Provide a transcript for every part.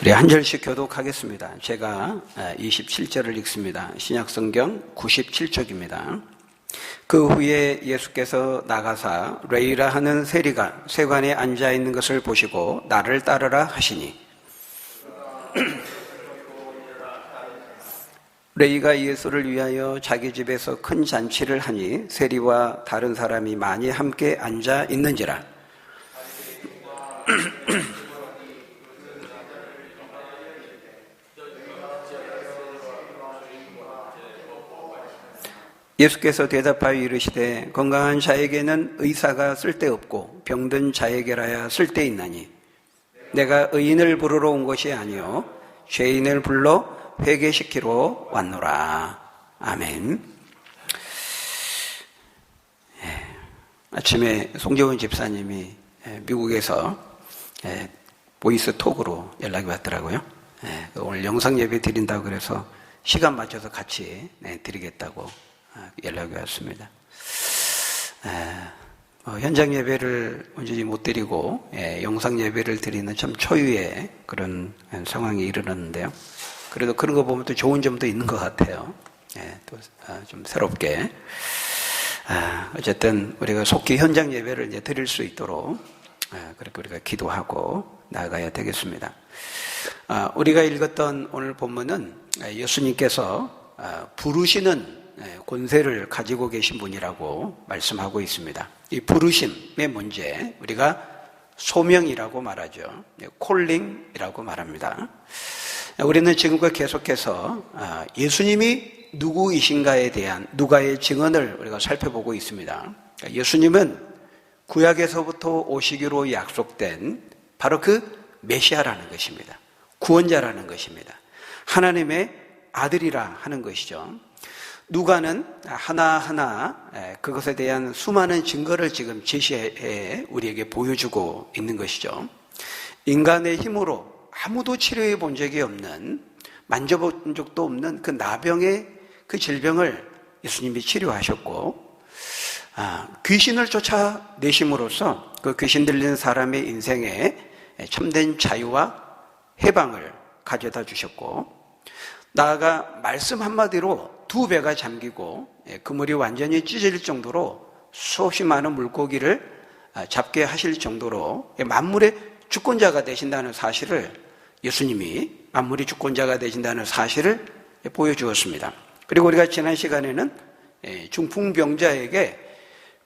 우리 한 절씩 교독하겠습니다. 제가 27절을 읽습니다. 신약성경 97쪽입니다. 그 후에 예수께서 나가사 레이라 하는 세리가 세관에 앉아있는 것을 보시고 나를 따르라 하시니 레이가 예수를 위하여 자기 집에서 큰 잔치를 하니 세리와 다른 사람이 많이 함께 앉아 있는지라. 예수께서 대답하여 이르시되 건강한 자에게는 의사가 쓸데없고 병든 자에게라야 쓸데있나니 내가 의인을 부르러 온 것이 아니요 죄인을 불러 회개시키러 왔노라. 아멘. 아침에 송재원 집사님이 미국에서 보이스 톡으로 연락이 왔더라고요. 오늘 영상 예배 드린다고 그래서 시간 맞춰서 같이 드리겠다고 연락이 왔습니다. 현장 예배를 온전히 못 드리고 영상 예배를 드리는 참 초유의 그런 상황이 일어났는데요. 그래도 그런 거 보면 또 좋은 점도 있는 것 같아요. 또 좀 새롭게. 어쨌든 우리가 속히 현장 예배를 이제 드릴 수 있도록 그렇게 우리가 기도하고 나아가야 되겠습니다. 우리가 읽었던 오늘 본문은 예수님께서 부르시는 권세를 가지고 계신 분이라고 말씀하고 있습니다. 이 부르심의 문제, 우리가 소명이라고 말하죠. 콜링이라고 말합니다. 우리는 지금까지 계속해서 예수님이 누구이신가에 대한 누가의 증언을 우리가 살펴보고 있습니다. 예수님은 구약에서부터 오시기로 약속된 바로 그 메시아라는 것입니다. 구원자라는 것입니다. 하나님의 아들이라 하는 것이죠. 누가는 하나하나 그것에 대한 수많은 증거를 지금 제시해 우리에게 보여주고 있는 것이죠. 인간의 힘으로 아무도 치료해 본 적이 없는, 만져본 적도 없는 그 나병의 그 질병을 예수님이 치료하셨고, 귀신을 쫓아내심으로써 그 귀신 들리는 사람의 인생에 참된 자유와 해방을 가져다 주셨고, 나아가 말씀 한마디로 두 배가 잠기고 그물이 완전히 찢어질 정도로 수없이 많은 물고기를 잡게 하실 정도로 만물의 주권자가 되신다는 사실을 예수님이 만물의 주권자가 되신다는 사실을 보여주었습니다. 그리고 우리가 지난 시간에는 중풍병자에게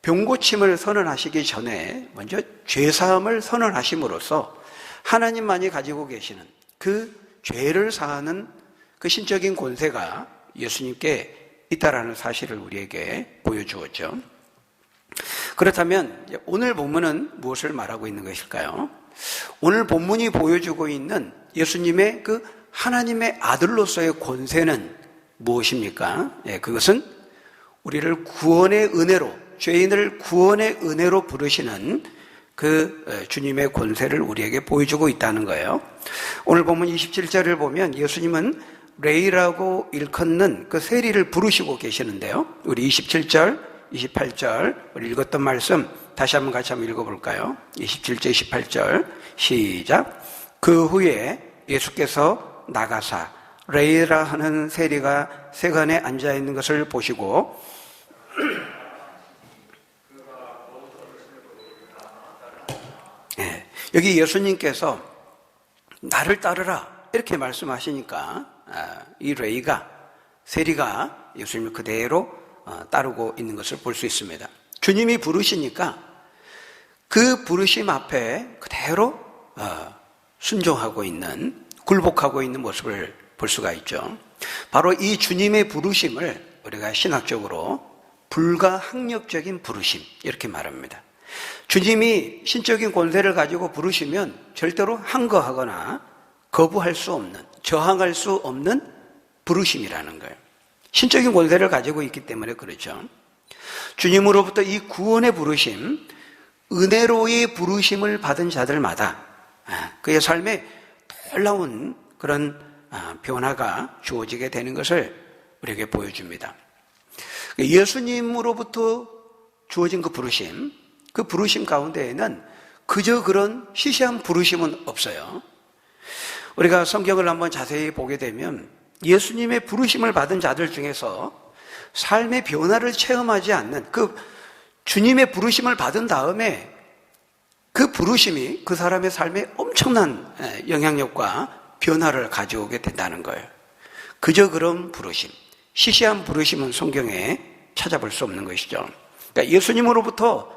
병고침을 선언하시기 전에 먼저 죄사함을 선언하심으로써 하나님만이 가지고 계시는 그 죄를 사하는 그 신적인 권세가 예수님께 있다라는 사실을 우리에게 보여주었죠. 그렇다면 오늘 본문은 무엇을 말하고 있는 것일까요? 오늘 본문이 보여주고 있는 예수님의 그 하나님의 아들로서의 권세는 무엇입니까? 그것은 우리를 구원의 은혜로, 죄인을 구원의 은혜로 부르시는 그 주님의 권세를 우리에게 보여주고 있다는 거예요. 오늘 본문 27절을 보면 예수님은 레이라고 일컫는 그 세리를 부르시고 계시는데요. 우리 27절, 28절 우리 읽었던 말씀 다시 한번 같이 한번 읽어볼까요? 27절, 28절 시작. 그 후에 예수께서 나가사 레이라 하는 세리가 세관에 앉아있는 것을 보시고 여기 예수님께서 나를 따르라 이렇게 말씀하시니까 이 레이가, 세리가 예수님을 그대로 따르고 있는 것을 볼 수 있습니다. 주님이 부르시니까 그 부르심 앞에 그대로 순종하고 있는, 굴복하고 있는 모습을 볼 수가 있죠. 바로 이 주님의 부르심을 우리가 신학적으로 불가항력적인 부르심 이렇게 말합니다. 주님이 신적인 권세를 가지고 부르시면 절대로 항거하거나 거부할 수 없는, 저항할 수 없는 부르심이라는 거예요. 신적인 권세를 가지고 있기 때문에 그렇죠. 주님으로부터 이 구원의 부르심, 은혜로의 부르심을 받은 자들마다 그의 삶에 놀라운 그런 변화가 주어지게 되는 것을 우리에게 보여줍니다. 예수님으로부터 주어진 그 부르심 가운데에는 그저 그런 시시한 부르심은 없어요. 우리가 성경을 한번 자세히 보게 되면 예수님의 부르심을 받은 자들 중에서 삶의 변화를 체험하지 않는, 그 주님의 부르심을 받은 다음에 그 부르심이 그 사람의 삶에 엄청난 영향력과 변화를 가져오게 된다는 거예요. 그저 그런 부르심, 시시한 부르심은 성경에 찾아볼 수 없는 것이죠. 그러니까 예수님으로부터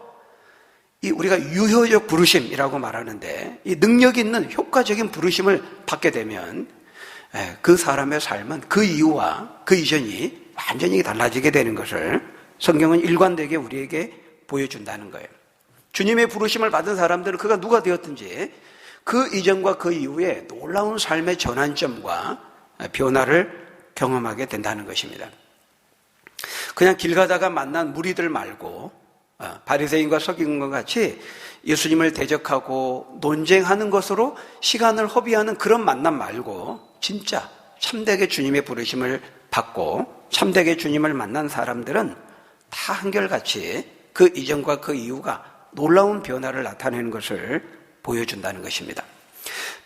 우리가 유효적 부르심이라고 말하는데, 이 능력 있는 효과적인 부르심을 받게 되면 그 사람의 삶은 그 이후와 그 이전이 완전히 달라지게 되는 것을 성경은 일관되게 우리에게 보여준다는 거예요. 주님의 부르심을 받은 사람들은 그가 누가 되었든지 그 이전과 그 이후에 놀라운 삶의 전환점과 변화를 경험하게 된다는 것입니다. 그냥 길 가다가 만난 무리들 말고 바리새인과 서기관과 같이 예수님을 대적하고 논쟁하는 것으로 시간을 허비하는 그런 만남 말고, 진짜 참되게 주님의 부르심을 받고 참되게 주님을 만난 사람들은 다 한결같이 그 이전과 그 이후가 놀라운 변화를 나타내는 것을 보여준다는 것입니다.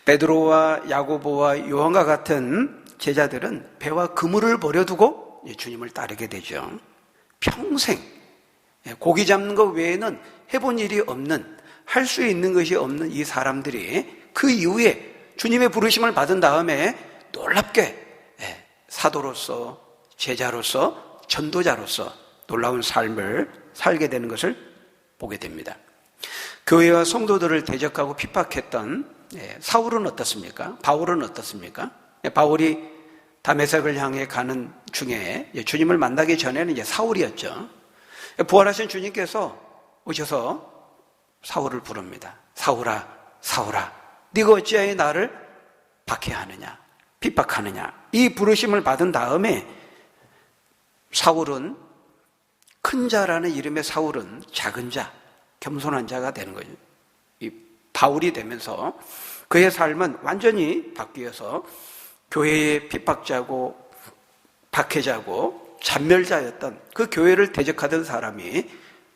베드로와 야고보와 요한과 같은 제자들은 배와 그물을 버려두고 주님을 따르게 되죠. 평생 고기 잡는 것 외에는 해본 일이 없는, 할 수 있는 것이 없는 이 사람들이 그 이후에 주님의 부르심을 받은 다음에 놀랍게 사도로서, 제자로서, 전도자로서 놀라운 삶을 살게 되는 것을 보게 됩니다. 교회와 성도들을 대적하고 핍박했던 사울은 어떻습니까? 바울은 어떻습니까? 바울이 다메섹을 향해 가는 중에 주님을 만나기 전에는 이제 사울이었죠. 부활하신 주님께서 오셔서 사울을 부릅니다. 사울아, 사울아, 네가 어찌하여 나를 박해하느냐, 핍박하느냐. 이 부르심을 받은 다음에 사울은, 큰 자라는 이름의 사울은 작은 자, 겸손한 자가 되는 거죠. 이 바울이 되면서 그의 삶은 완전히 바뀌어서 교회의 핍박자고 박해자고 잔멸자였던 그 교회를 대적하던 사람이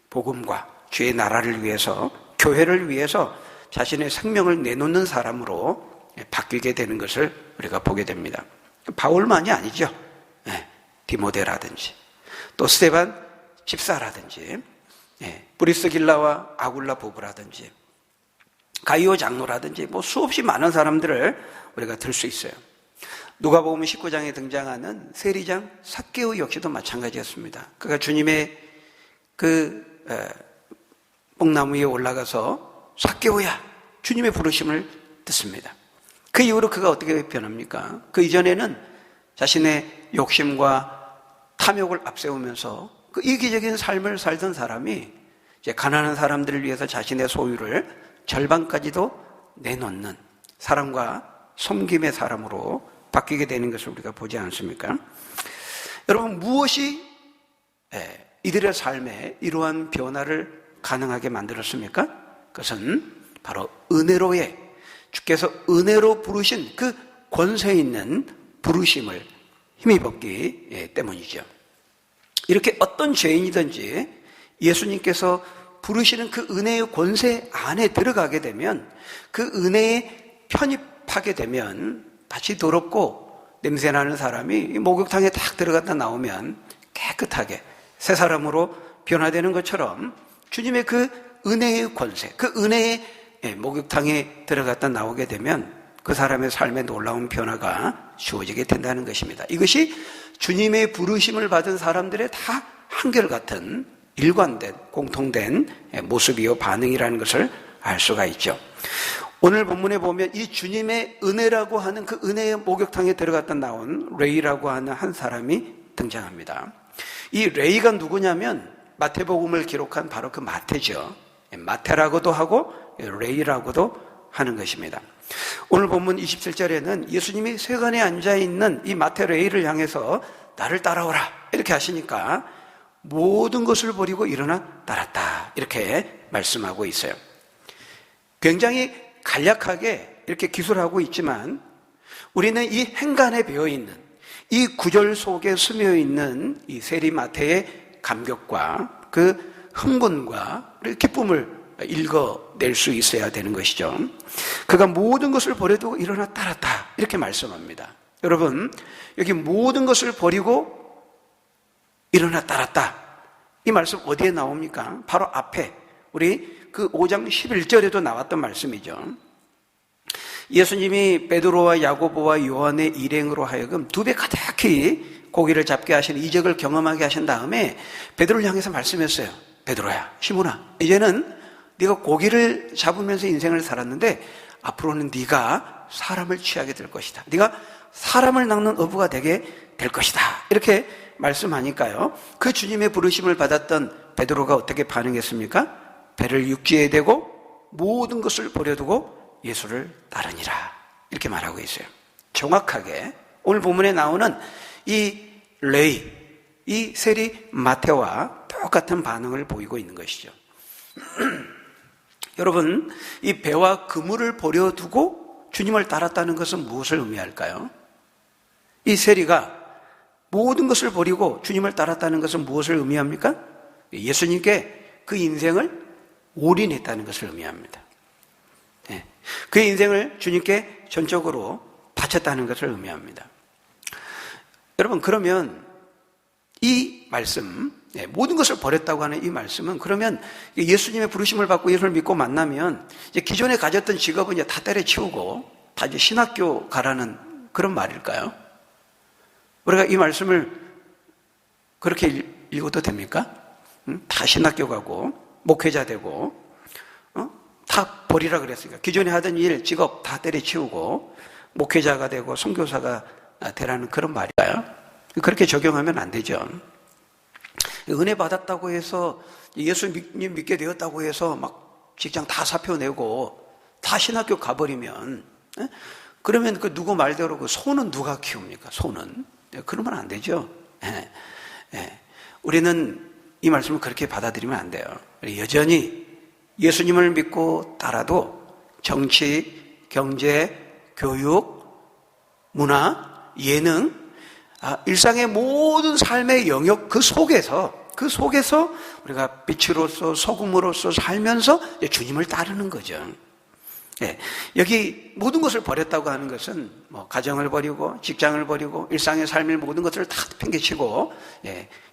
복음과 주의 나라를 위해서, 교회를 위해서 자신의 생명을 내놓는 사람으로 바뀌게 되는 것을 우리가 보게 됩니다. 바울만이 아니죠. 디모데라든지 또 스데반 집사라든지 브리스길라와 아굴라 부부라든지 가이오 장로라든지 수없이 많은 사람들을 우리가 들 수 있어요. 누가복음 19장에 등장하는 세리장 삭개오 역시도 마찬가지였습니다. 그가 주님의 뽕나무 위에 올라가서 삭개오야, 주님의 부르심을 듣습니다. 그 이후로 그가 어떻게 변합니까? 그 이전에는 자신의 욕심과 탐욕을 앞세우면서 그 이기적인 삶을 살던 사람이 이제 가난한 사람들을 위해서 자신의 소유를 절반까지도 내놓는 사람과 섬김의 사람으로 바뀌게 되는 것을 우리가 보지 않습니까? 여러분, 무엇이 이들의 삶에 이러한 변화를 가능하게 만들었습니까? 그것은 바로 은혜로의, 주께서 은혜로 부르신 그 권세 있는 부르심을 힘입었기 때문이죠. 이렇게 어떤 죄인이든지 예수님께서 부르시는 그 은혜의 권세 안에 들어가게 되면, 그 은혜에 편입하게 되면 마치 더럽고 냄새나는 사람이 목욕탕에 딱 들어갔다 나오면 깨끗하게 새 사람으로 변화되는 것처럼, 주님의 그 은혜의 권세, 그 은혜의 목욕탕에 들어갔다 나오게 되면 그 사람의 삶에 놀라운 변화가 주어지게 된다는 것입니다. 이것이 주님의 부르심을 받은 사람들의 다 한결같은 일관된 공통된 모습이요 반응이라는 것을 알 수가 있죠. 오늘 본문에 보면 이 주님의 은혜라고 하는 그 은혜의 목욕탕에 들어갔다 나온 레이라고 하는 한 사람이 등장합니다. 이 레이가 누구냐면 마태복음을 기록한 바로 그 마태죠. 마태라고도 하고 레이라고도 하는 것입니다. 오늘 본문 27절에는 예수님이 세간에 앉아있는 이 마태 레이를 향해서 나를 따라오라 이렇게 하시니까 모든 것을 버리고 일어나 따랐다 이렇게 말씀하고 있어요. 굉장히 간략하게 이렇게 기술하고 있지만 우리는 이 행간에 배어있는 이 구절 속에 스며있는 이 세리 마태의 감격과 그 흥분과 기쁨을 읽어낼 수 있어야 되는 것이죠. 그가 모든 것을 버려두고 일어나 따랐다 이렇게 말씀합니다. 여러분, 여기 모든 것을 버리고 일어나 따랐다 이 말씀 어디에 나옵니까? 바로 앞에 우리 그 5장 11절에도 나왔던 말씀이죠. 예수님이 베드로와 야고보와 요한의 일행으로 하여금 2배 가득히 고기를 잡게 하신 이적을 경험하게 하신 다음에 베드로를 향해서 말씀했어요. 베드로야, 시몬아, 이제는 네가 고기를 잡으면서 인생을 살았는데 앞으로는 네가 사람을 취하게 될 것이다. 네가 사람을 낚는 어부가 되게 될 것이다. 이렇게 말씀하니까요. 그 주님의 부르심을 받았던 베드로가 어떻게 반응했습니까? 배를 육지에 대고 모든 것을 버려두고 예수를 따르니라. 이렇게 말하고 있어요. 정확하게 오늘 본문에 나오는 이 레위, 이 세리 마태와 똑같은 반응을 보이고 있는 것이죠. 여러분, 이 배와 그물을 버려두고 주님을 따랐다는 것은 무엇을 의미할까요? 이 세리가 모든 것을 버리고 주님을 따랐다는 것은 무엇을 의미합니까? 예수님께 그 인생을 올인했다는 것을 의미합니다. 그 인생을 주님께 전적으로 바쳤다는 것을 의미합니다. 여러분, 그러면 이 말씀, 모든 것을 버렸다고 하는 이 말씀은 그러면 예수님의 부르심을 받고 예수를 믿고 만나면 이제 기존에 가졌던 직업은 이제 다 때려치우고 다 이제 신학교 가라는 그런 말일까요? 우리가 이 말씀을 그렇게 읽어도 됩니까? 다 신학교 가고 목회자 되고 다 버리라 그랬으니까 기존에 하던 일, 직업 다 때려치우고 목회자가 되고 선교사가 되라는 그런 말일까요? 그렇게 적용하면 안 되죠. 은혜 받았다고 해서 예수님 믿게 되었다고 해서 막 직장 다 사표내고 다 신학교 가버리면 그러면 그 누구 말대로 그 소는 누가 키웁니까? 소는 그러면 안 되죠. 우리는 이 말씀을 그렇게 받아들이면 안 돼요. 여전히 예수님을 믿고 따라도 정치, 경제, 교육, 문화, 예능, 일상의 모든 삶의 영역 그 속에서 우리가 빛으로서 소금으로서 살면서 주님을 따르는 거죠. 여기 모든 것을 버렸다고 하는 것은 뭐 가정을 버리고 직장을 버리고 일상의 삶의 모든 것을 다 팽개치고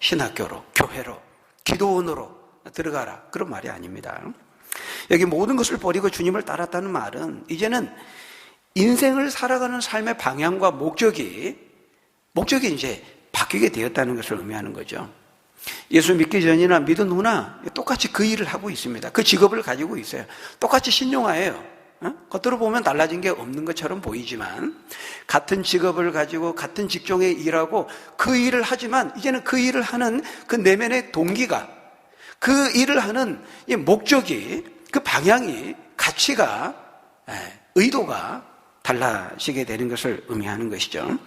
신학교로, 교회로, 기도원으로 들어가라 그런 말이 아닙니다. 여기 모든 것을 버리고 주님을 따랐다는 말은 이제는 인생을 살아가는 삶의 방향과 목적이 이제 바뀌게 되었다는 것을 의미하는 거죠. 예수 믿기 전이나 믿은 후나 똑같이 그 일을 하고 있습니다. 그 직업을 가지고 있어요. 똑같이 신용하예요. 겉으로 보면 달라진 게 없는 것처럼 보이지만 같은 직업을 가지고 같은 직종에 일하고 그 일을 하지만 이제는 그 일을 하는 그 내면의 동기가 그 일을 하는 이 목적이 그 방향이 가치가 의도가 달라지게 되는 것을 의미하는 것이죠.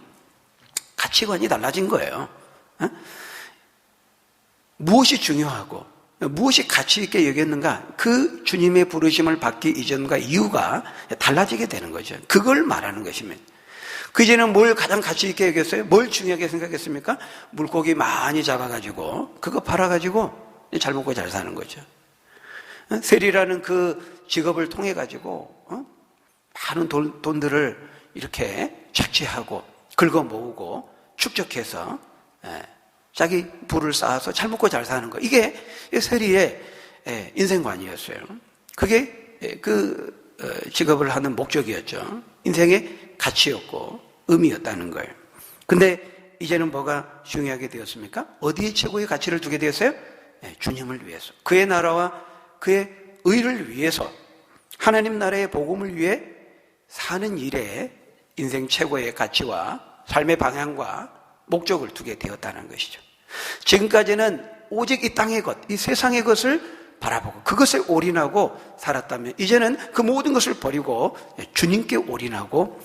가치관이 달라진 거예요. 무엇이 중요하고 무엇이 가치 있게 여겼는가 그 주님의 부르심을 받기 이전과 이후가 달라지게 되는 거죠. 그걸 말하는 것입니다. 그 이전에는 뭘 가장 가치 있게 여겼어요? 뭘 중요하게 생각했습니까? 물고기 많이 잡아가지고 그거 팔아가지고 잘 먹고 잘 사는 거죠. 세리라는 그 직업을 통해 가지고 많은 돈들을 이렇게 착취하고 긁어 모으고 축적해서 자기 부를 쌓아서 잘 먹고 잘 사는 거. 이게 세리의 인생관이었어요. 그게 그 직업을 하는 목적이었죠. 인생의 가치였고 의미였다는 거예요. 근데 이제는 뭐가 중요하게 되었습니까? 어디에 최고의 가치를 두게 되었어요? 주님을 위해서. 그의 나라와 그의 의를 위해서 하나님 나라의 복음을 위해 사는 일에 인생 최고의 가치와 삶의 방향과 목적을 두게 되었다는 것이죠. 지금까지는 오직 이 땅의 것, 이 세상의 것을 바라보고 그것에 올인하고 살았다면 이제는 그 모든 것을 버리고 주님께 올인하고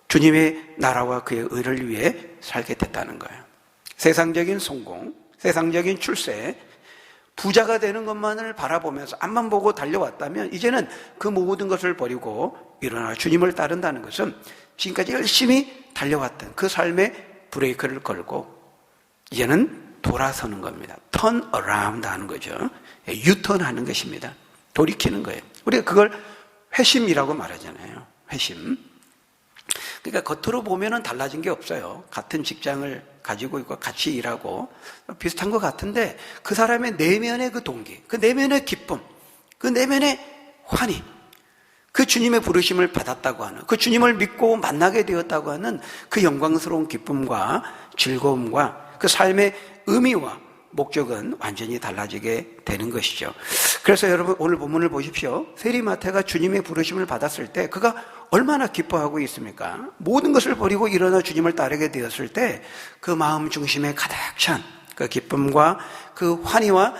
주님의 나라와 그의 의를 위해 살게 됐다는 거예요. 세상적인 성공, 세상적인 출세, 부자가 되는 것만을 바라보면서 앞만 보고 달려왔다면 이제는 그 모든 것을 버리고 일어나 주님을 따른다는 것은 지금까지 열심히 달려왔던 그 삶의 브레이크를 걸고 이제는 돌아서는 겁니다. turn around 하는 거죠. 유턴하는 것입니다. 돌이키는 거예요. 우리가 그걸 회심이라고 말하잖아요. 회심. 그러니까 겉으로 보면은 달라진 게 없어요. 같은 직장을 가지고 있고 같이 일하고 비슷한 것 같은데 그 사람의 내면의 그 동기, 그 내면의 기쁨, 그 내면의 환희, 그 주님의 부르심을 받았다고 하는, 그 주님을 믿고 만나게 되었다고 하는 그 영광스러운 기쁨과 즐거움과 그 삶의 의미와 목적은 완전히 달라지게 되는 것이죠. 그래서 여러분 오늘 본문을 보십시오. 세리마태가 주님의 부르심을 받았을 때 그가 얼마나 기뻐하고 있습니까? 모든 것을 버리고 일어나 주님을 따르게 되었을 때 그 마음 중심에 가득 찬 그 기쁨과 그 환희와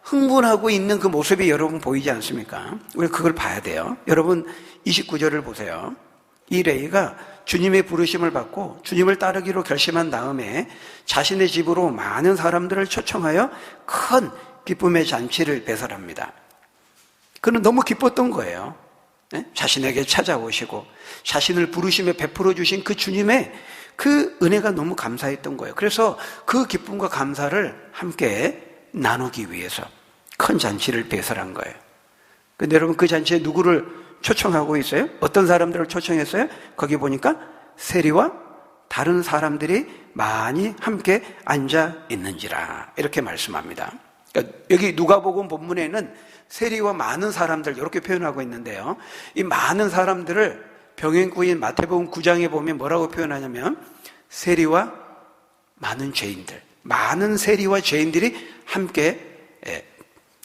흥분하고 있는 그 모습이 여러분 보이지 않습니까? 우리 그걸 봐야 돼요. 여러분 29절을 보세요. 이 레위가 주님의 부르심을 받고 주님을 따르기로 결심한 다음에 자신의 집으로 많은 사람들을 초청하여 큰 기쁨의 잔치를 배설합니다. 그는 너무 기뻤던 거예요. 네? 자신에게 찾아오시고 자신을 부르심에 베풀어 주신 그 주님의 그 은혜가 너무 감사했던 거예요. 그래서 그 기쁨과 감사를 함께 나누기 위해서 큰 잔치를 배설한 거예요. 근데 여러분 그 잔치에 누구를 초청하고 있어요? 어떤 사람들을 초청했어요? 거기 보니까 세리와 다른 사람들이 많이 함께 앉아 있는지라 이렇게 말씀합니다. 그러니까 여기 누가복음 본문에는 세리와 많은 사람들 이렇게 표현하고 있는데요. 이 많은 사람들을 병행구인 마태복음 9장에 보면 뭐라고 표현하냐면 세리와 많은 죄인들, 많은 세리와 죄인들이 함께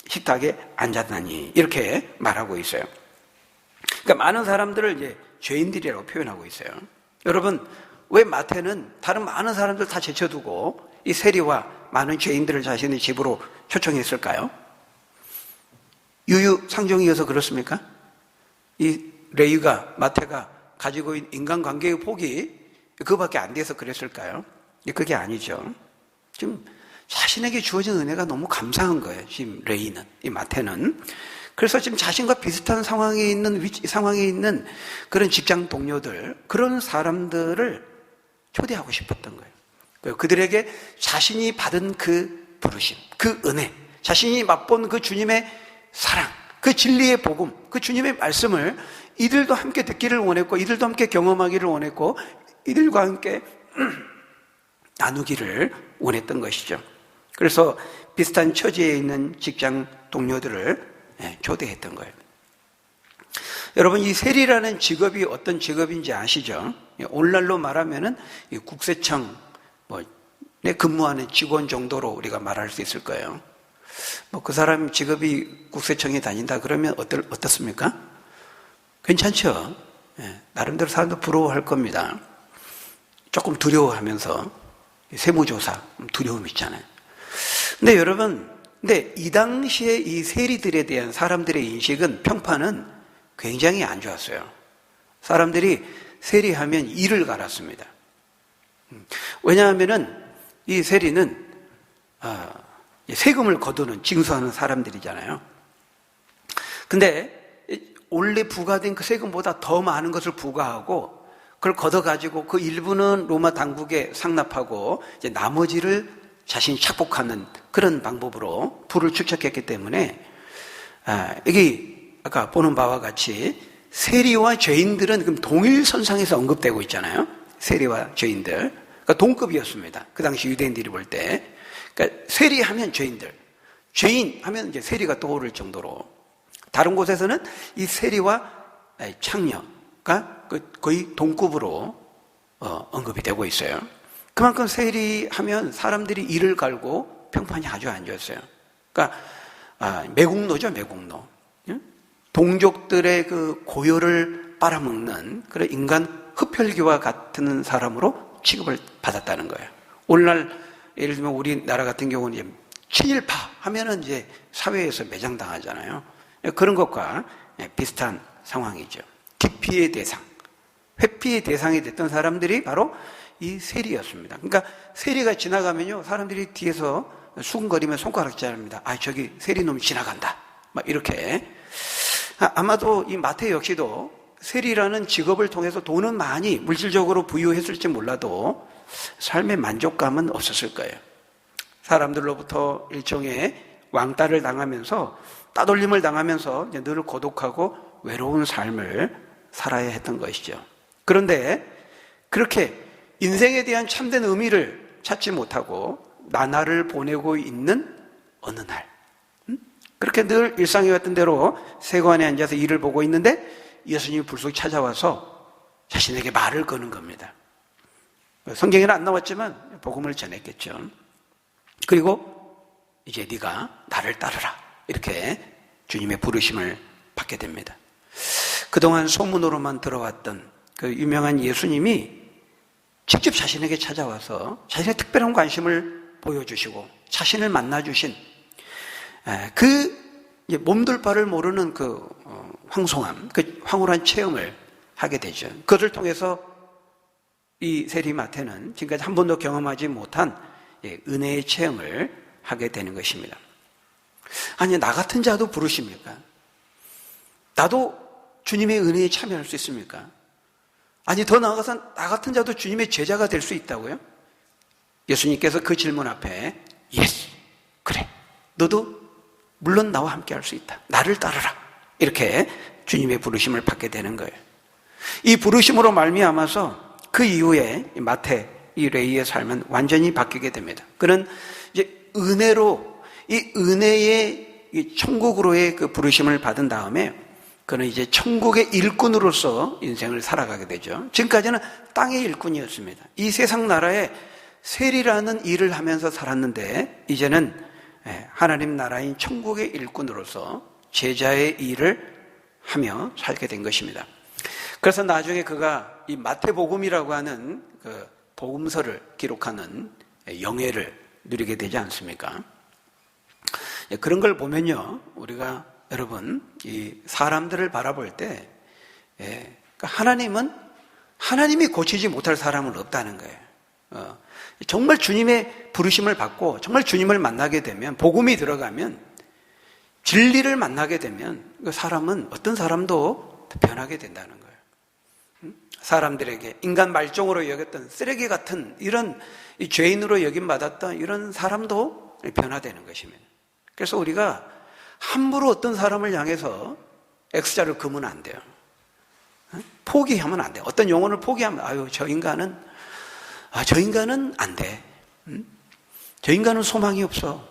식탁에 앉았다니 이렇게 말하고 있어요. 그러니까 많은 사람들을 이제 죄인들이라고 표현하고 있어요. 여러분 왜 마태는 다른 많은 사람들 다 제쳐두고 이 세리와 많은 죄인들을 자신의 집으로 초청했을까요? 유유상종이어서 그렇습니까? 이 레위가 마태가 가지고 있는 인간관계의 폭이 그거밖에 안 돼서 그랬을까요? 그게 아니죠. 지금 자신에게 주어진 은혜가 너무 감사한 거예요. 지금 레위는, 이 마태는. 그래서 지금 자신과 비슷한 상황에 있는 그런 직장 동료들, 그런 사람들을 초대하고 싶었던 거예요. 그들에게 자신이 받은 그 부르심, 그 은혜, 자신이 맛본 그 주님의 사랑, 그 진리의 복음, 그 주님의 말씀을 이들도 함께 듣기를 원했고, 이들도 함께 경험하기를 원했고, 이들과 함께 나누기를 원했던 것이죠. 그래서 비슷한 처지에 있는 직장 동료들을 초대했던 거예요. 여러분 이 세리라는 직업이 어떤 직업인지 아시죠? 오늘날로 말하면은 국세청에 근무하는 직원 정도로 우리가 말할 수 있을 거예요. 그 사람 직업이 국세청에 다닌다 그러면 어떻습니까? 괜찮죠? 나름대로 사람도 부러워할 겁니다. 조금 두려워하면서 세무조사 두려움 있잖아요. 근데 여러분, 이 당시에 이 세리들에 대한 사람들의 인식은, 평판은 굉장히 안 좋았어요. 사람들이 세리하면 이를 갈았습니다. 왜냐하면은 이 세리는 세금을 거두는, 징수하는 사람들이잖아요. 근데 원래 부과된 그 세금보다 더 많은 것을 부과하고 그걸 걷어가지고 그 일부는 로마 당국에 상납하고 이제 나머지를 자신이 착복하는 그런 방법으로 부를 축적했기 때문에 여기 아까 보는 바와 같이 세리와 죄인들은 그럼 동일선상에서 언급되고 있잖아요. 세리와 죄인들. 그러니까 동급이었습니다. 그 당시 유대인들이 볼 때. 그러니까 세리하면 죄인들, 죄인 하면 이제 세리가 떠오를 정도로. 다른 곳에서는 이 세리와 창녀가 거의 동급으로 언급이 되고 있어요. 그만큼 세리하면 사람들이 이를 갈고 평판이 아주 안 좋았어요. 그러니까 매국노죠, 매국노. 동족들의 그 고요를 빨아먹는 그런 인간 흡혈귀와 같은 사람으로 취급을 받았다는 거예요. 오늘날 예를 들면 우리나라 같은 경우는 이제 친일파 하면은 이제 사회에서 매장당하잖아요. 그런 것과 비슷한 상황이죠. 기피의 대상, 회피의 대상이 됐던 사람들이 바로 이 세리였습니다. 그러니까 세리가 지나가면요, 사람들이 뒤에서 수근거리며 손가락질합니다. 저기 세리놈이 지나간다, 막 이렇게. 아마도 이 마태 역시도 세리라는 직업을 통해서 돈은 많이 물질적으로 부유했을지 몰라도 삶의 만족감은 없었을 거예요. 사람들로부터 일종의 왕따를 당하면서 따돌림을 당하면서 이제 늘 고독하고 외로운 삶을 살아야 했던 것이죠. 그런데 그렇게 인생에 대한 참된 의미를 찾지 못하고 나날을 보내고 있는 어느 날, 그렇게 늘 일상이 왔던 대로 세관에 앉아서 일을 보고 있는데 예수님이 불쑥 찾아와서 자신에게 말을 거는 겁니다. 성경에는 안 나왔지만 복음을 전했겠죠. 그리고 이제 네가 나를 따르라, 이렇게 주님의 부르심을 받게 됩니다. 그동안 소문으로만 들어왔던 그 유명한 예수님이 직접 자신에게 찾아와서 자신의 특별한 관심을 보여주시고 자신을 만나주신 그 몸둘 바를 모르는 그 황송함, 그 황홀한 체험을 하게 되죠. 그것을 통해서 이 세리마태는 지금까지 한 번도 경험하지 못한 은혜의 체험을 하게 되는 것입니다. 아니, 나 같은 자도 부르십니까? 나도 주님의 은혜에 참여할 수 있습니까? 아니, 더 나아가서 나 같은 자도 주님의 제자가 될 수 있다고요? 예수님께서 그 질문 앞에 예스, 그래, 너도 물론 나와 함께 할 수 있다, 나를 따르라, 이렇게 주님의 부르심을 받게 되는 거예요. 이 부르심으로 말미암아서 그 이후에 마태, 이 레이의 삶은 완전히 바뀌게 됩니다. 그는 이제 은혜로, 이 은혜의 이 천국으로의 그 부르심을 받은 다음에 그는 이제 천국의 일꾼으로서 인생을 살아가게 되죠. 지금까지는 땅의 일꾼이었습니다. 이 세상 나라에 세리라는 일을 하면서 살았는데 이제는 하나님 나라인 천국의 일꾼으로서 제자의 일을 하며 살게 된 것입니다. 그래서 나중에 그가 이 마태복음이라고 하는 그 복음서를 기록하는 영예를 누리게 되지 않습니까? 그런 걸 보면요, 우리가 여러분 이 사람들을 바라볼 때 하나님이 고치지 못할 사람은 없다는 거예요. 정말 주님의 부르심을 받고 정말 주님을 만나게 되면, 복음이 들어가면, 진리를 만나게 되면 그 사람은 어떤 사람도 변하게 된다는 거예요. 사람들에게 인간 말종으로 여겼던 쓰레기 같은 이런 죄인으로 여김받았던 이런 사람도 변화되는 것입니다. 그래서 우리가 함부로 어떤 사람을 향해서 X자를 그으면 안 돼요. 포기하면 안 돼요. 어떤 영혼을 포기하면 저 인간은 안 돼. 저 인간은 소망이 없어.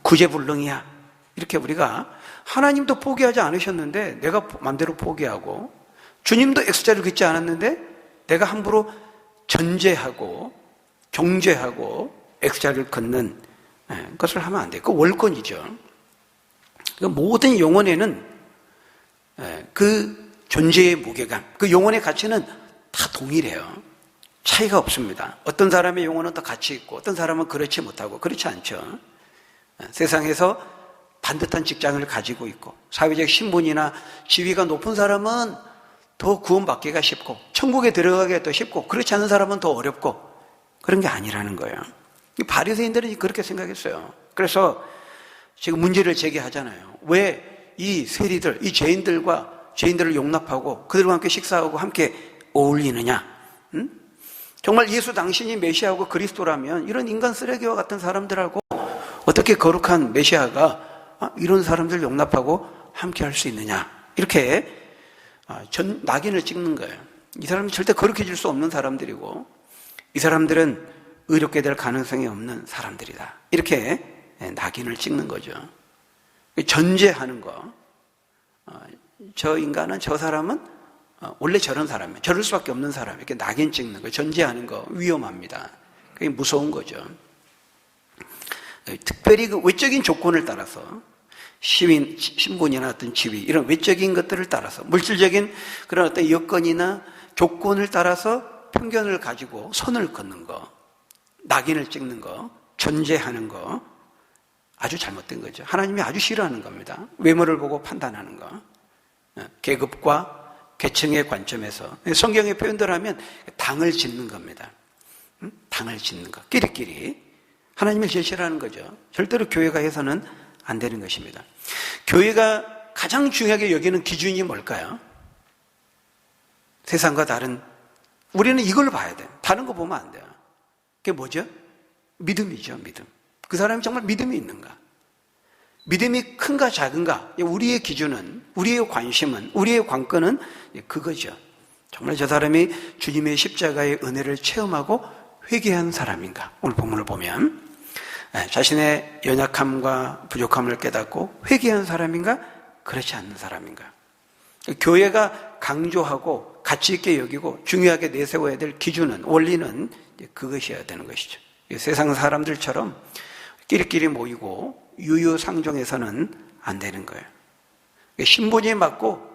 구제불능이야. 이렇게 우리가, 하나님도 포기하지 않으셨는데 내가 마음대로 포기하고, 주님도 X자를 긋지 않았는데 내가 함부로 전제하고 경제하고 X자를 긋는 것을 하면 안 돼요. 그 월권이죠. 모든 영혼에는 그 존재의 무게감, 그 영혼의 가치는 다 동일해요. 차이가 없습니다. 어떤 사람의 영혼은 더 가치 있고 어떤 사람은 그렇지 못하고, 그렇지 않죠. 세상에서 반듯한 직장을 가지고 있고 사회적 신분이나 지위가 높은 사람은 더 구원받기가 쉽고 천국에 들어가기가 더 쉽고, 그렇지 않은 사람은 더 어렵고, 그런 게 아니라는 거예요. 바리새인들은 그렇게 생각했어요. 그래서 지금 문제를 제기하잖아요. 왜 이 세리들, 이 죄인들을 용납하고 그들과 함께 식사하고 함께 어울리느냐? 정말 예수 당신이 메시아고 그리스도라면 이런 인간 쓰레기와 같은 사람들하고 어떻게 거룩한 메시아가 이런 사람들 용납하고 함께 할 수 있느냐? 이렇게 낙인을 찍는 거예요. 이 사람은 절대 거룩해질 수 없는 사람들이고 이 사람들은 의롭게 될 가능성이 없는 사람들이다, 이렇게 낙인을 찍는 거죠. 전제하는 거. 저 인간은, 저 사람은 원래 저런 사람이에요, 저럴 수밖에 없는 사람, 이렇게 낙인 찍는 거, 전제하는 거 위험합니다. 그게 무서운 거죠. 특별히 그 외적인 조건을 따라서, 신분이나 어떤 지위, 이런 외적인 것들을 따라서, 물질적인 그런 어떤 여건이나 조건을 따라서 편견을 가지고 선을 긋는 거, 낙인을 찍는 거, 전제하는 거, 아주 잘못된 거죠. 하나님이 아주 싫어하는 겁니다. 외모를 보고 판단하는 거, 계급과 계층의 관점에서 성경의 표현대로 하면 당을 짓는 겁니다. 당을 짓는 거, 끼리끼리 하나님을 제일 싫어하는 거죠. 절대로 교회가 해서는 안 되는 것입니다. 교회가 가장 중요하게 여기는 기준이 뭘까요? 세상과 다른, 우리는 이걸 봐야 돼요. 다른 거 보면 안 돼요. 그게 뭐죠? 믿음이죠, 믿음. 그 사람이 정말 믿음이 있는가? 믿음이 큰가 작은가, 우리의 기준은, 우리의 관심은, 우리의 관건은 그거죠. 정말 저 사람이 주님의 십자가의 은혜를 체험하고 회개한 사람인가? 오늘 본문을 보면 자신의 연약함과 부족함을 깨닫고 회개한 사람인가? 그렇지 않는 사람인가? 교회가 강조하고 가치 있게 여기고 중요하게 내세워야 될 기준은, 원리는 그것이어야 되는 것이죠. 세상 사람들처럼 끼리끼리 모이고 유유상종해서는 안 되는 거예요. 신분이 맞고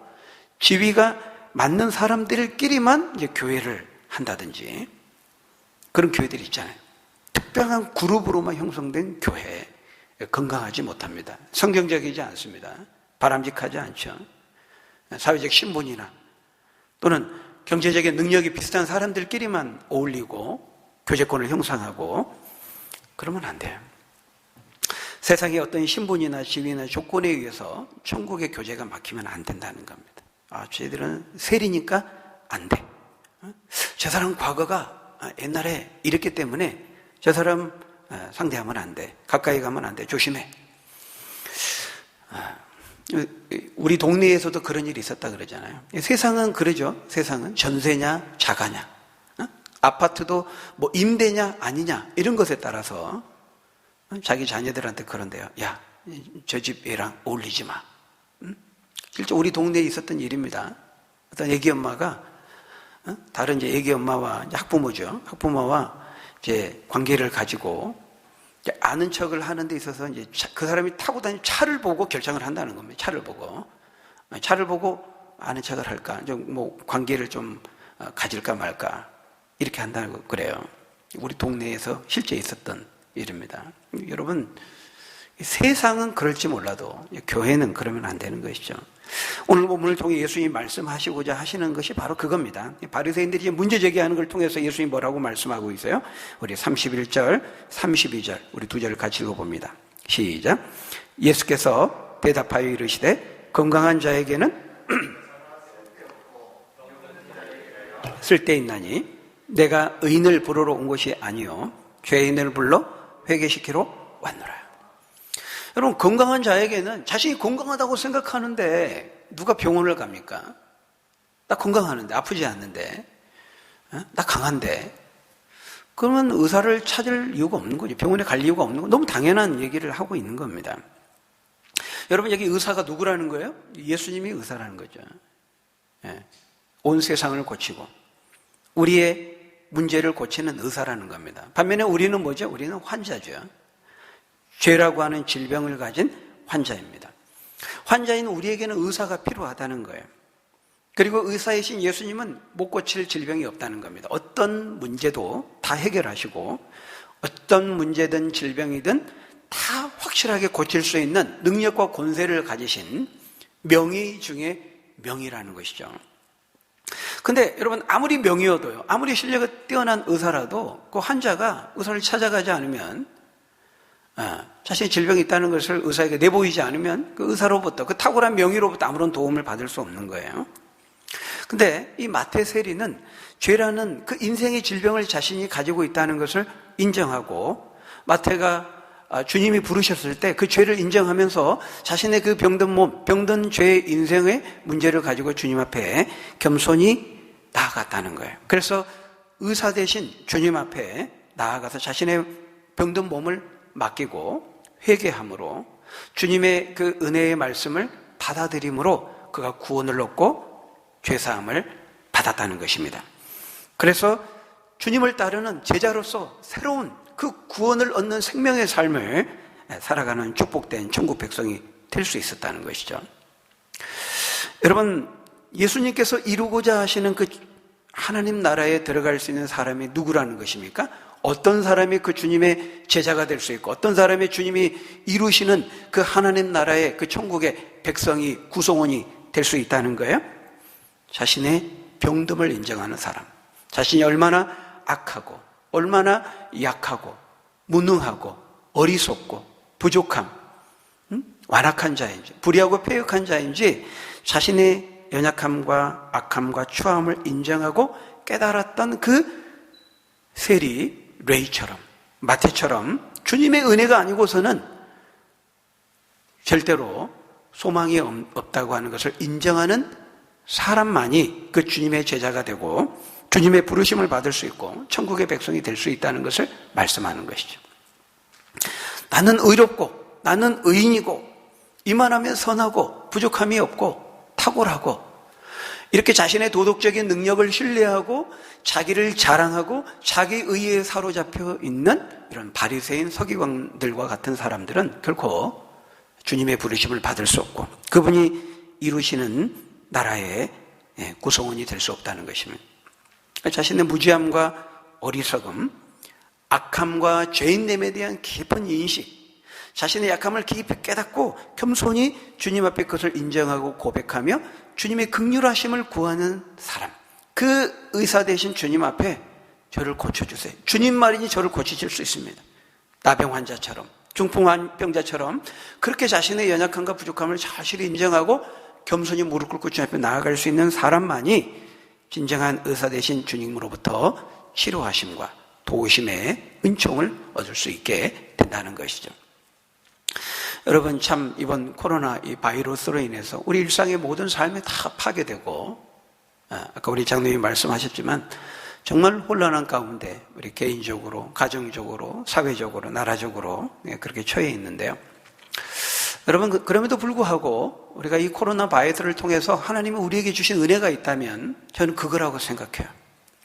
지위가 맞는 사람들끼리만 이제 교회를 한다든지, 그런 교회들이 있잖아요. 특별한 그룹으로만 형성된 교회, 건강하지 못합니다. 성경적이지 않습니다. 바람직하지 않죠. 사회적 신분이나 또는 경제적인 능력이 비슷한 사람들끼리만 어울리고 교제권을 형성하고 그러면 안 돼요. 세상의 어떤 신분이나 지위나 조건에 의해서 천국의 교제가 막히면 안 된다는 겁니다. 쟤들은 세리니까 안 돼. 저 사람 과거가 옛날에 이랬기 때문에 저 사람 상대하면 안 돼. 가까이 가면 안 돼. 조심해. 우리 동네에서도 그런 일이 있었다 그러잖아요. 세상은 그러죠. 세상은 전세냐 자가냐, 아파트도 뭐 임대냐 아니냐 이런 것에 따라서 자기 자녀들한테 그런데요. 야, 저 집 애랑 어울리지 마. 실제 우리 동네에 있었던 일입니다. 어떤 애기 엄마가 다른 이제 애기 엄마와 학부모죠. 학부모와 이제 관계를 가지고 아는 척을 하는 데 있어서 이제 그 사람이 타고 다니는 차를 보고 결정을 한다는 겁니다. 차를 보고 아는 척을 할까, 좀 뭐 관계를 좀 가질까 말까 이렇게 한다고 그래요. 우리 동네에서 실제 있었던 일입니다. 여러분, 세상은 그럴지 몰라도 교회는 그러면 안 되는 것이죠. 오늘 본문을 통해 예수님이 말씀하시고자 하시는 것이 바로 그겁니다. 바리새인들이 문제 제기하는 걸 통해서 예수님이 뭐라고 말씀하고 있어요? 우리 31절, 32절 우리 두 절을 같이 읽어봅니다. 시작. 예수께서 대답하여 이르시되 건강한 자에게는 쓸데있나니 내가 의인을 부르러 온 것이 아니요 죄인을 불러 회개시키러 왔노라. 여러분, 건강한 자에게는 자신이 건강하다고 생각하는데 누가 병원을 갑니까? 나 건강하는데, 아프지 않는데, 나 강한데, 그러면 의사를 찾을 이유가 없는 거죠. 병원에 갈 이유가 없는 거. 너무 당연한 얘기를 하고 있는 겁니다. 여러분, 여기 의사가 누구라는 거예요? 예수님이 의사라는 거죠. 온 세상을 고치고 우리의 문제를 고치는 의사라는 겁니다. 반면에 우리는 뭐죠? 우리는 환자죠. 죄라고 하는 질병을 가진 환자입니다. 환자인 우리에게는 의사가 필요하다는 거예요. 그리고 의사이신 예수님은 못 고칠 질병이 없다는 겁니다. 어떤 문제도 다 해결하시고 어떤 문제든 질병이든 다 확실하게 고칠 수 있는 능력과 권세를 가지신 명의 중에 명의라는 것이죠. 근데 여러분, 아무리 명의여도요, 아무리 실력이 뛰어난 의사라도 그 환자가 의사를 찾아가지 않으면, 자신의 질병이 있다는 것을 의사에게 내보이지 않으면 그 의사로부터, 그 탁월한 명의로부터 아무런 도움을 받을 수 없는 거예요. 근데 이 마태 세리는 죄라는 그 인생의 질병을 자신이 가지고 있다는 것을 인정하고, 마태가 주님이 부르셨을 때 그 죄를 인정하면서 자신의 그 병든 몸, 병든 죄의 인생의 문제를 가지고 주님 앞에 겸손히 나아갔다는 거예요. 그래서 의사 대신 주님 앞에 나아가서 자신의 병든 몸을 맡기고 회개함으로 주님의 그 은혜의 말씀을 받아들임으로 그가 구원을 얻고 죄사함을 받았다는 것입니다. 그래서 주님을 따르는 제자로서 새로운 그 구원을 얻는 생명의 삶을 살아가는 축복된 천국 백성이 될 수 있었다는 것이죠. 여러분, 예수님께서 이루고자 하시는 그 하나님 나라에 들어갈 수 있는 사람이 누구라는 것입니까? 어떤 사람이 그 주님의 제자가 될 수 있고 어떤 사람이 주님이 이루시는 그 하나님 나라의 그 천국의 백성이, 구성원이 될 수 있다는 거예요? 자신의 병듦을 인정하는 사람, 자신이 얼마나 악하고 얼마나 약하고 무능하고 어리석고 부족함, 완악한 자인지 불의하고 패역한 자인지 자신의 연약함과 악함과 추함을 인정하고 깨달았던 그 세리 레이처럼, 마태처럼 주님의 은혜가 아니고서는 절대로 소망이 없다고 하는 것을 인정하는 사람만이 그 주님의 제자가 되고 주님의 부르심을 받을 수 있고 천국의 백성이 될 수 있다는 것을 말씀하는 것이죠. 나는 의롭고 나는 의인이고 이만하면 선하고 부족함이 없고 탁월하고 이렇게 자신의 도덕적인 능력을 신뢰하고 자기를 자랑하고 자기 의에 사로잡혀 있는 이런 바리새인 서기관들과 같은 사람들은 결코 주님의 부르심을 받을 수 없고 그분이 이루시는 나라의 구성원이 될 수 없다는 것입니다. 자신의 무지함과 어리석음, 악함과 죄인됨에 대한 깊은 인식, 자신의 약함을 깊이 깨닫고 겸손히 주님 앞에 그것을 인정하고 고백하며 주님의 긍휼하심을 구하는 사람, 그 의사 되신 주님 앞에 저를 고쳐주세요. 주님 말이니 저를 고치실 수 있습니다. 나병 환자처럼, 중풍병자처럼 그렇게 자신의 연약함과 부족함을 사실히 인정하고 겸손히 무릎 꿇고 주님 앞에 나아갈 수 있는 사람만이 진정한 의사 되신 주님으로부터 치료하심과 도우심의 은총을 얻을 수 있게 된다는 것이죠. 여러분, 참 이번 코로나 이 바이러스로 인해서 우리 일상의 모든 삶이 다 파괴되고, 아까 우리 장로님이 말씀하셨지만 정말 혼란한 가운데 우리 개인적으로, 가정적으로, 사회적으로, 나라적으로 그렇게 처해 있는데요. 여러분, 그럼에도 불구하고 우리가 이 코로나 바이러스를 통해서 하나님이 우리에게 주신 은혜가 있다면 저는 그거라고 생각해요.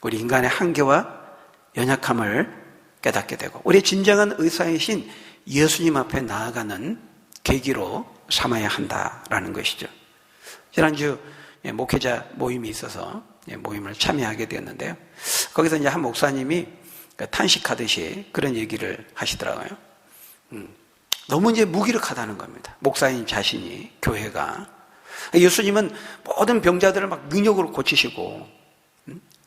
우리 인간의 한계와 연약함을 깨닫게 되고 우리의 진정한 의사이신 예수님 앞에 나아가는 계기로 삼아야 한다라는 것이죠. 지난주 목회자 모임이 있어서 모임을 참여하게 되었는데요. 거기서 이제 한 목사님이 탄식하듯이 그런 얘기를 하시더라고요. 너무 이제 무기력하다는 겁니다. 목사님 자신이, 교회가. 예수님은 모든 병자들을 막 능력으로 고치시고,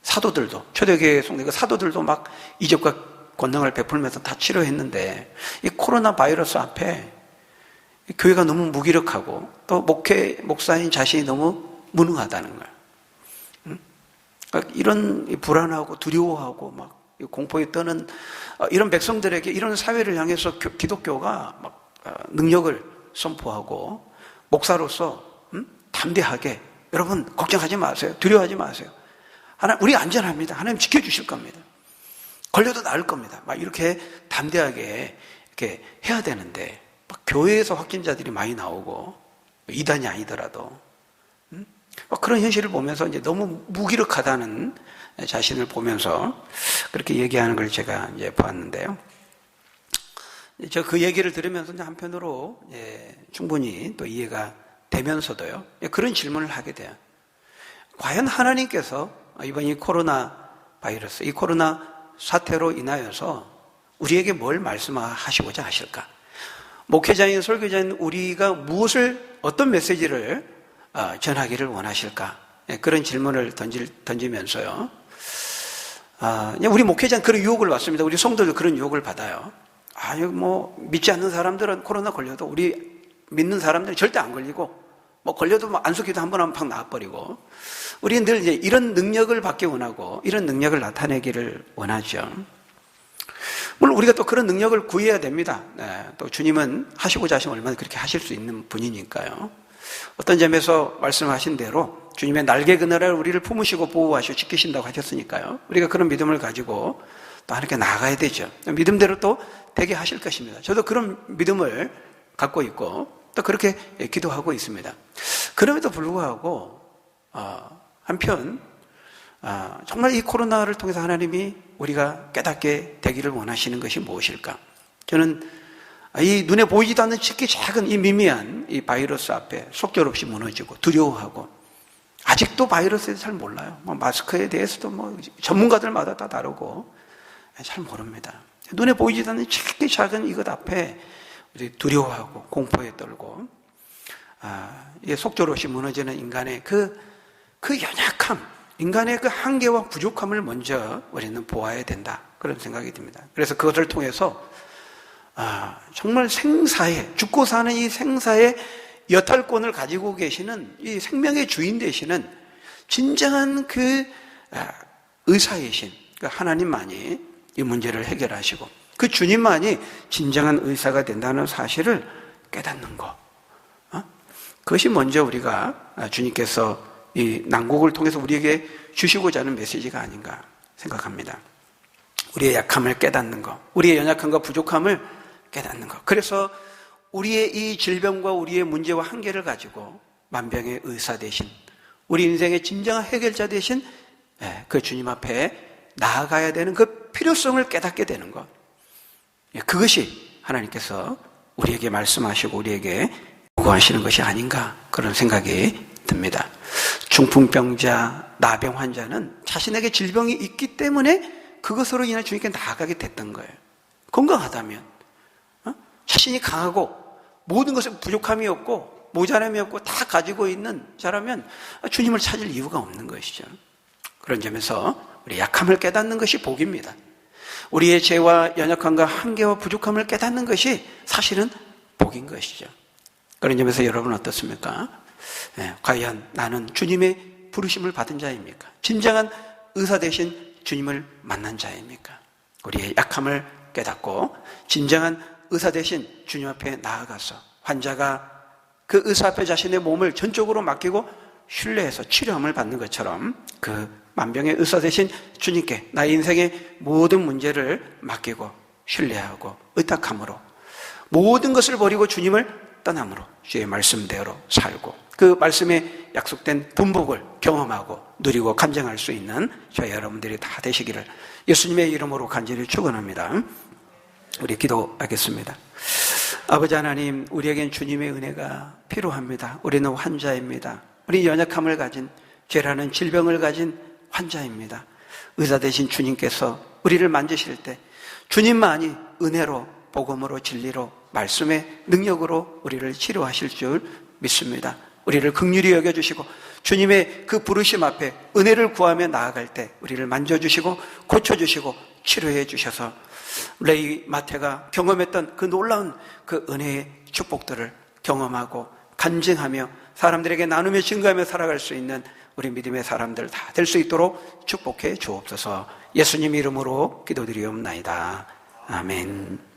사도들도, 초대교회 속내 사도들도 막 이적과 권능을 베풀면서 다 치료했는데, 이 코로나 바이러스 앞에 교회가 너무 무기력하고, 또 목사님 자신이 너무 무능하다는 거예요. 그러니까 이런 불안하고 두려워하고 막 공포에 떠는 이런 백성들에게 이런 사회를 향해서 기독교가 막 능력을 선포하고 목사로서 담대하게 여러분 걱정하지 마세요. 두려워하지 마세요. 우리 안전합니다. 하나님 지켜주실 겁니다. 걸려도 나을 겁니다. 막 이렇게 담대하게 이렇게 해야 되는데 막 교회에서 확진자들이 많이 나오고 이단이 아니더라도 그런 현실을 보면서 이제 너무 무기력하다는 자신을 보면서 그렇게 얘기하는 걸 제가 이제 보았는데요. 저 그 얘기를 들으면서 한편으로 충분히 또 이해가 되면서도요. 그런 질문을 하게 돼요. 과연 하나님께서 이번 이 코로나 바이러스, 이 코로나 사태로 인하여서 우리에게 뭘 말씀하시고자 하실까? 목회자인 설교자인 우리가 어떤 메시지를 전하기를 원하실까? 그런 질문을 던지면서요. 우리 목회자는 그런 유혹을 받습니다. 우리 성도도 그런 유혹을 받아요. 믿지 않는 사람들은 코로나 걸려도 우리 믿는 사람들은 절대 안 걸리고, 걸려도 안수기도 한 번 하면 팍 나와버리고, 우리는 늘 이제 이런 능력을 받기 원하고, 이런 능력을 나타내기를 원하죠. 물론 우리가 또 그런 능력을 구해야 됩니다. 또 주님은 하시고자 하시면 얼마나 그렇게 하실 수 있는 분이니까요. 어떤 점에서 말씀하신 대로 주님의 날개 그늘을 우리를 품으시고 보호하시고 지키신다고 하셨으니까요. 우리가 그런 믿음을 가지고 또 하나님께 나아가야 되죠. 믿음대로 또 되게 하실 것입니다. 저도 그런 믿음을 갖고 있고 또 그렇게 기도하고 있습니다. 그럼에도 불구하고 한편 정말 이 코로나를 통해서 하나님이 우리가 깨닫게 되기를 원하시는 것이 무엇일까? 저는 이 눈에 보이지도 않는 특히 작은 이 미미한 이 바이러스 앞에 속절없이 무너지고 두려워하고 아직도 바이러스에 대해서 잘 몰라요. 마스크에 대해서도 전문가들마다 다 다르고 잘 모릅니다. 눈에 보이지도 않는 특히 작은 이것 앞에 우리 두려워하고 공포에 떨고 이게 속절없이 무너지는 인간의 그 연약함, 인간의 그 한계와 부족함을 먼저 우리는 보아야 된다. 그런 생각이 듭니다. 그래서 그것을 통해서 정말 생사에, 죽고 사는 이 생사의 여탈권을 가지고 계시는 이 생명의 주인 되시는 진정한 그 의사이신 그 하나님만이 이 문제를 해결하시고 그 주님만이 진정한 의사가 된다는 사실을 깨닫는 것. 그것이 먼저 우리가 주님께서 이 난국을 통해서 우리에게 주시고자 하는 메시지가 아닌가 생각합니다. 우리의 약함을 깨닫는 것, 우리의 연약함과 부족함을 깨닫는 것. 그래서 우리의 이 질병과 우리의 문제와 한계를 가지고 만병의 의사 되신, 우리 인생의 진정한 해결자 되신 그 주님 앞에 나아가야 되는 그 필요성을 깨닫게 되는 것. 그것이 하나님께서 우리에게 말씀하시고 우리에게 요구하시는 것이 아닌가, 그런 생각이 듭니다. 중풍병자, 나병 환자는 자신에게 질병이 있기 때문에 그것으로 인해 주님께 나아가게 됐던 거예요. 건강하다면, 자신이 강하고 모든 것에 부족함이 없고 모자람이 없고 다 가지고 있는 자라면 주님을 찾을 이유가 없는 것이죠. 그런 점에서 우리 약함을 깨닫는 것이 복입니다. 우리의 죄와 연약함과 한계와 부족함을 깨닫는 것이 사실은 복인 것이죠. 그런 점에서 여러분 어떻습니까? 과연 나는 주님의 부르심을 받은 자입니까? 진정한 의사 되신 주님을 만난 자입니까? 우리의 약함을 깨닫고 진정한 의사 되신 주님 앞에 나아가서 환자가 그 의사 앞에 자신의 몸을 전적으로 맡기고 신뢰해서 치료함을 받는 것처럼 그 만병의 의사 되신 주님께 나의 인생의 모든 문제를 맡기고 신뢰하고 의탁함으로 모든 것을 버리고 주님을 떠남으로 주의 말씀대로 살고 그 말씀에 약속된 분복을 경험하고 누리고 감정할 수 있는 저희 여러분들이 다 되시기를 예수님의 이름으로 간절히 축원합니다. 우리 기도하겠습니다. 아버지 하나님, 우리에겐 주님의 은혜가 필요합니다. 우리는 환자입니다. 우리 연약함을 가진, 죄라는 질병을 가진 환자입니다. 의사 되신 주님께서 우리를 만지실 때 주님만이 은혜로, 복음으로, 진리로, 말씀의 능력으로 우리를 치료하실 줄 믿습니다. 우리를 긍휼히 여겨주시고 주님의 그 부르심 앞에 은혜를 구하며 나아갈 때 우리를 만져주시고 고쳐주시고 치료해 주셔서 레이 마태가 경험했던 그 놀라운 그 은혜의 축복들을 경험하고 간증하며 사람들에게 나누며 증거하며 살아갈 수 있는 우리 믿음의 사람들 다 될 수 있도록 축복해 주옵소서. 예수님 이름으로 기도드리옵나이다. 아멘.